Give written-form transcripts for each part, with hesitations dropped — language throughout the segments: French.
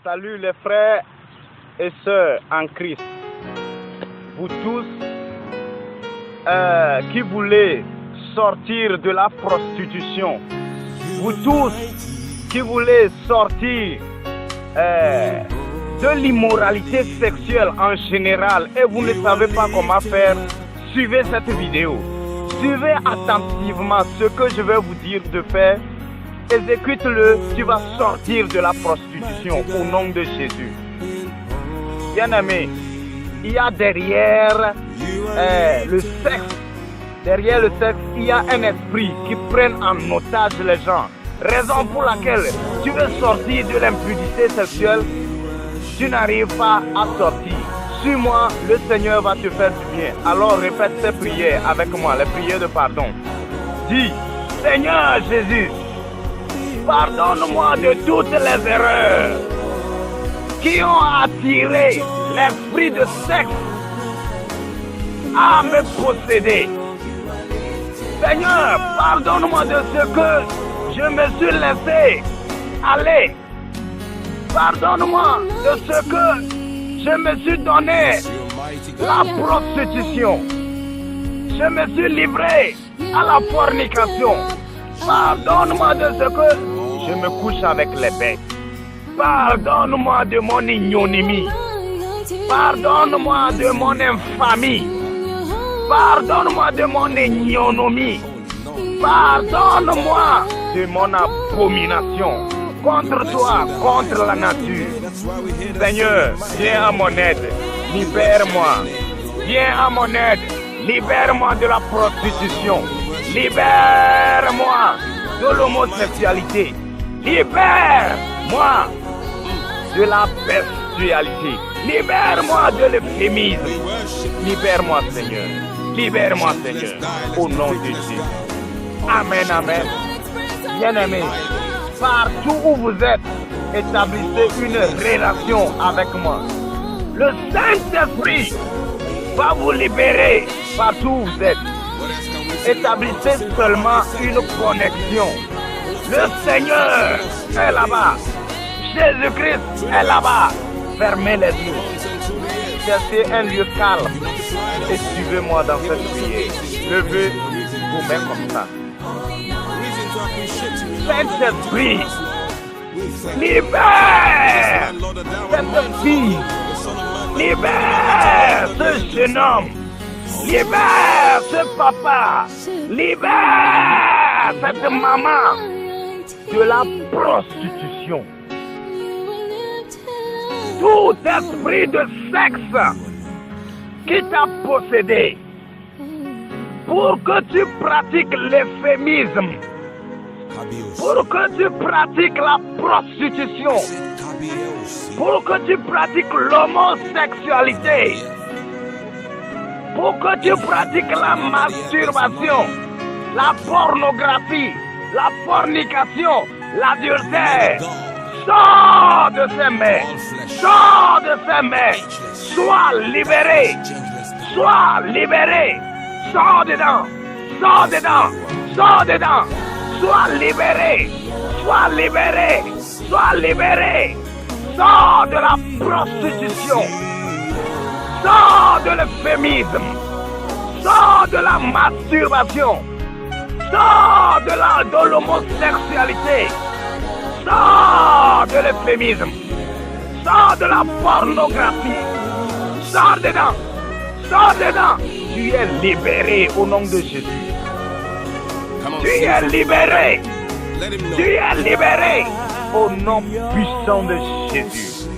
Salut les frères et sœurs en Christ. Vous tous qui voulez sortir de la prostitution. Vous tous qui voulez sortir de l'immoralité sexuelle en général et vous ne savez pas comment faire, suivez cette vidéo. Suivez attentivement ce que je vais vous dire de faire. Exécute-le, tu vas sortir de la prostitution au nom de Jésus. Bien-aimé, il y a derrière le sexe, il y a un esprit qui prenne en otage les gens. Raison pour laquelle tu veux sortir de l'impudicité sexuelle, tu n'arrives pas à sortir. Suis-moi, le Seigneur va te faire du bien. Alors répète ces prières avec moi, les prières de pardon. Dis, Seigneur Jésus, pardonne-moi de toutes les erreurs qui ont attiré l'esprit de sexe à me posséder. Seigneur, pardonne-moi de ce que je me suis laissé aller. Pardonne-moi de ce que je me suis donné la prostitution. Je me suis livré à la fornication. Pardonne-moi de ce que je me couche avec les bêtes. Pardonne-moi de mon ignominie. Pardonne-moi de mon infamie. Pardonne-moi de mon ignominie. Pardonne-moi de mon abomination contre toi, contre la nature. Seigneur, viens à mon aide. Libère-moi. Viens à mon aide. Libère-moi de la prostitution. Libère-moi de l'homosexualité. Libère-moi de la bestialité. Libère-moi de l'euphémisme. Libère-moi, Seigneur. Libère-moi, Seigneur. Au nom de Jésus. Amen, amen. Bien-aimés, partout où vous êtes, établissez une relation avec moi. Le Saint-Esprit va vous libérer partout où vous êtes. Établissez seulement une connexion. Le Seigneur est là-bas. Jésus-Christ est là-bas. Fermez les yeux. Cherchez un lieu calme et suivez-moi dans cette prière. Levez vos mains comme ça. Saint-Esprit, libère cette fille. Libère ce jeune homme. Libère ce papa. Libère cette maman de la prostitution. Tout esprit de sexe qui t'a possédé pour que tu pratiques l'euphémisme, pour que tu pratiques la prostitution, pour que tu pratiques l'homosexualité, pour que tu pratiques la masturbation, la pornographie, la fornication, l'adultère. Sors de ces mains, sors de ces mains, sois libéré, sois libéré, sors dedans, sors dedans, sors dedans, sois libéré, sois libéré, sois libéré, sors de la prostitution, sors de l'euphémisme, sors de la masturbation, sors de l'homosexualité, sors de l'euphémisme, sors de la pornographie, sors dedans, sors dedans. Tu es libéré au nom de Jésus. Tu es libéré. Tu es libéré au nom puissant de Jésus.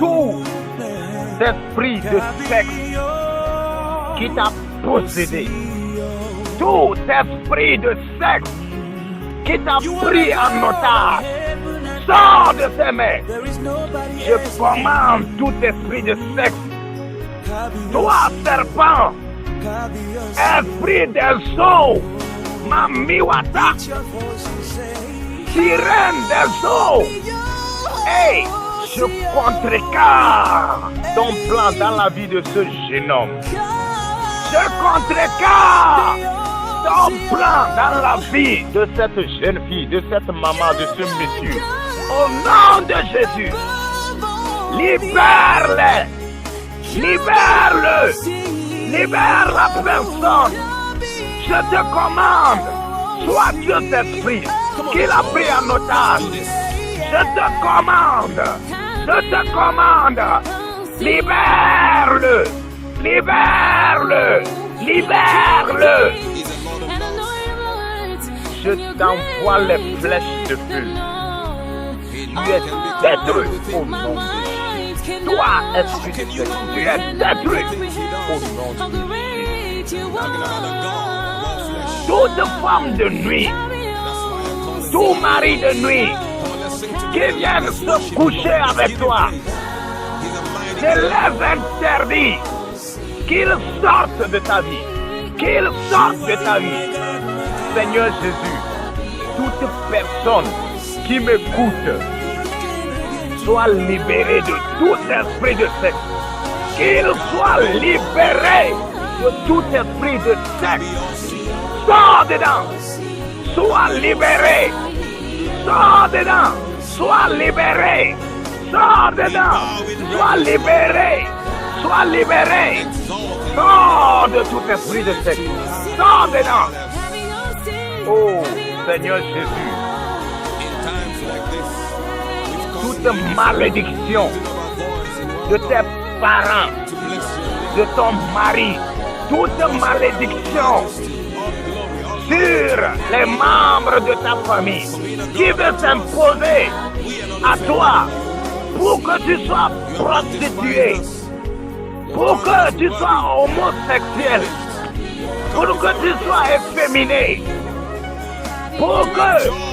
Tout esprit de sexe qui t'a possédé, tout esprit de sexe qui t'a pris en otage, sors de ses mains. Je commande tout esprit de sexe. Toi, serpent, esprit des eaux, Mamiwata, sirène des eaux, hey, je contrecarre ton plan dans la vie de ce jeune homme. Je contrecarre ton plan dans la vie de cette jeune fille, de cette maman, de ce monsieur. Au nom de Jésus, libère-les. Libère-le. Libère la personne. Je te commande, sois Dieu d'esprit qu'il a pris en otage. Je te commande, libère-le, libère-le, libère-le. Je t'envoie les flèches de feu. Tu es détruit au nom de Jésus. Toi, esprit de Dieu, tu es détruit au nom de Jésus. Toute femme de nuit, tout mari de nuit, qui viennent se coucher avec toi, je les interdis qu'ils sortent de ta vie, qu'ils sortent de ta vie. Seigneur Jésus, toute personne qui m'écoute soit libérée de tout esprit de sexe, qu'il soit libéré de tout esprit de sexe. Sors dedans, sois libéré, sors dedans. Sois libéré, sors dedans, sois libéré, sois libéré, sors de tout esprit de sexe, sors dedans. Oh Seigneur Jésus, toute malédiction de tes parents, de ton mari, toute malédiction sur les membres de ta famille qui veut s'imposer à toi pour que tu sois prostitué, pour que tu sois homosexuel, pour que tu sois efféminé, pour que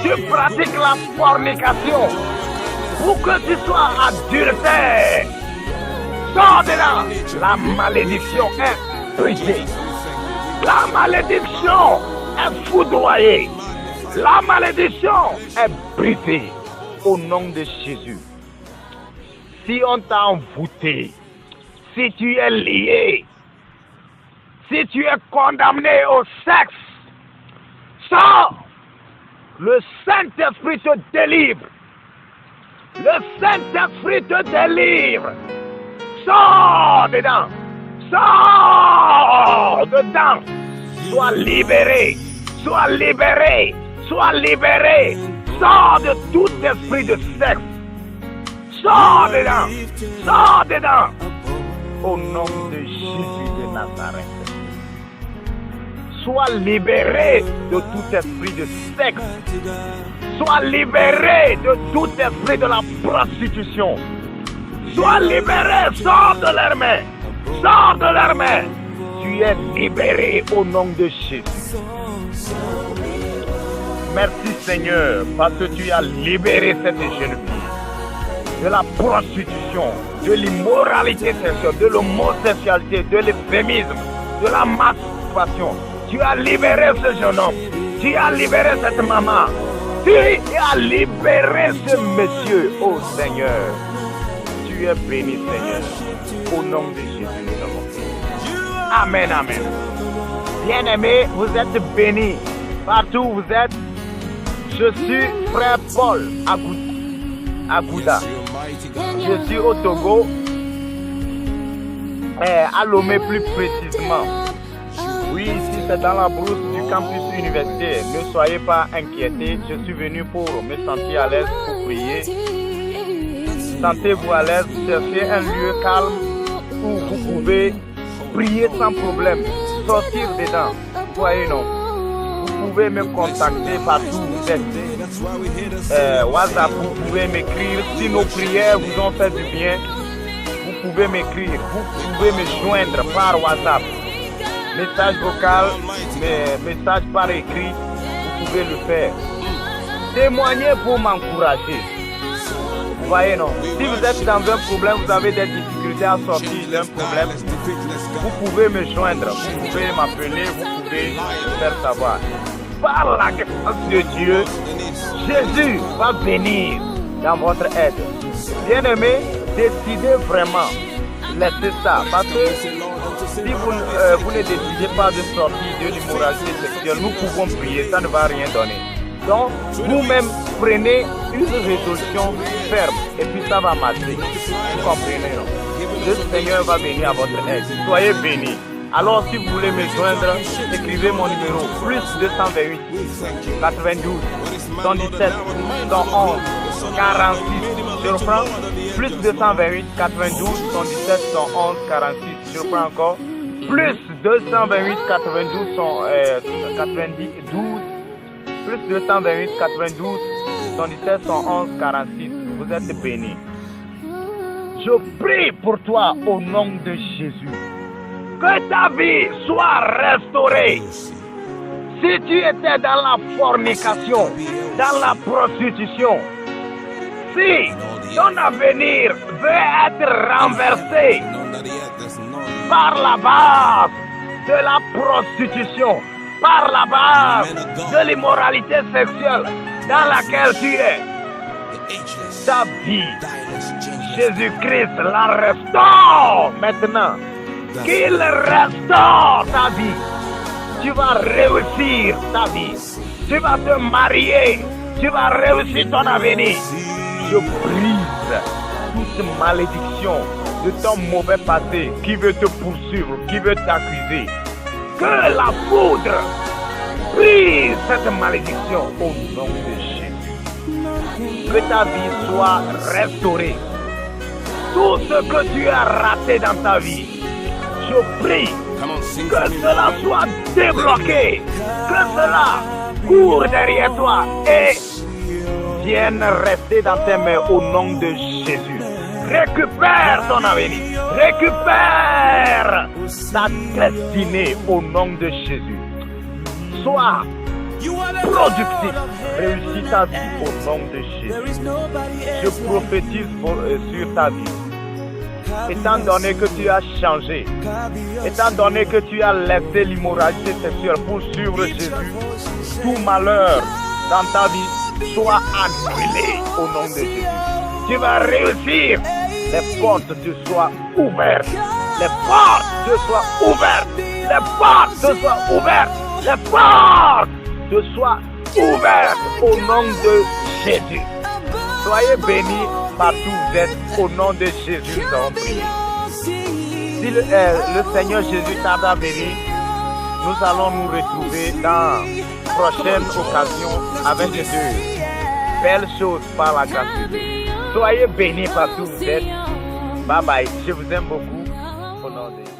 tu pratiques la fornication, pour que tu sois adultère. Sors de là, la malédiction est brisée. La malédiction est foudroyée. La malédiction est brisée au nom de Jésus. Si on t'a envoûté, si tu es lié, si tu es condamné au sexe, sors. Le Saint-Esprit te délivre. Le Saint-Esprit te délivre. Sors dedans. Sors dedans. Sois libéré. Sois libéré. Sois libéré. Sors de tout esprit de sexe. Sors dedans. Sors dedans. Au nom de Jésus de Nazareth. Sois libéré de tout esprit de sexe. Sois libéré de tout esprit de la prostitution. Sois libéré. Sors de leurs mains. Sors de leurs mains. Tu es libéré au nom de Jésus. Merci Seigneur, parce que tu as libéré cette jeune fille de la prostitution, de l'immoralité sexuelle, de l'homosexualité, de l'euphémisme, de la masturbation. Tu as libéré ce jeune homme. Tu as libéré cette maman. Tu as libéré ce monsieur, oh Seigneur. Tu es béni Seigneur. Au nom de Jésus, nous avons prié. Amen, amen. Bien-aimés, vous êtes bénis. Partout où vous êtes, je suis frère Paul à Gouda. Je suis au Togo, à Lomé plus précisément. Oui, ici c'est dans la brousse du campus universitaire. Ne soyez pas inquiétés, je suis venu pour me sentir à l'aise pour prier. Sentez-vous à l'aise, cherchez un lieu calme où vous pouvez prier sans problème, sortir dedans. Voyez non. Vous pouvez me contacter partout où vous êtes. WhatsApp, vous pouvez m'écrire. Si nos prières vous ont fait du bien, vous pouvez m'écrire. Vous pouvez me joindre par WhatsApp. Message vocal, message par écrit, vous pouvez le faire. Témoignez pour m'encourager. Vous voyez non? Si vous êtes dans un problème, vous avez des difficultés à sortir d'un problème, vous pouvez me joindre, vous pouvez m'appeler, vous pouvez me faire savoir. Par la grâce de Dieu, Jésus va venir dans votre aide. Bien-aimés, décidez vraiment. Laissez ça. Parce que Si vous ne décidez pas de sortir de l'immoralité sexuelle, nous pouvons prier, ça ne va rien donner. Donc, vous-même, prenez une résolution ferme et puis ça va marcher. Vous comprenez, non? Le Seigneur va venir à votre aide. Soyez bénis. Alors, si vous voulez me joindre, écrivez mon numéro plus 228 92 117 111 46. Je reprends plus 228 92 117 111 46. Je reprends encore plus 228 92 92 plus 228 92 117 111 46. Vous êtes bénis. Je prie pour toi au nom de Jésus. Que ta vie soit restaurée. Si tu étais dans la fornication, dans la prostitution, si ton avenir veut être renversé par la base de la prostitution, par la base de l'immoralité sexuelle dans laquelle tu es, ta vie, Jésus-Christ la restaure maintenant. Qu'il restaure ta vie. Tu vas réussir ta vie. Tu vas te marier. Tu vas réussir ton avenir. Je brise toute malédiction de ton mauvais passé qui veut te poursuivre, qui veut t'accuser. Que la foudre brise cette malédiction au nom de Jésus. Que ta vie soit restaurée. Tout ce que tu as raté dans ta vie, je prie que cela soit débloqué, que cela court derrière toi et vienne rester dans tes mains au nom de Jésus. Récupère ton avenir, récupère ta destinée au nom de Jésus. Sois productif, réussis ta vie au nom de Jésus. Je prophétise sur ta vie. Étant donné que tu as changé, étant donné que tu as laissé l'immoralité sexuelle pour suivre Jésus, tout malheur dans ta vie soit annulé au nom de Jésus. Tu vas réussir. Les portes te soient ouvertes. Les portes te soient ouvertes. Les portes te soient ouvertes. Les portes te soient ouvertes au nom de Jésus. Soyez bénis partout où vous êtes, au nom de Jésus, nous avons prié. Si le Seigneur Jésus tarde à venir, nous allons nous retrouver dans prochaine occasion avec de belles choses par la grâce de Dieu. Soyez bénis partout où vous êtes. Bye bye. Je vous aime beaucoup. Au nom de Jésus.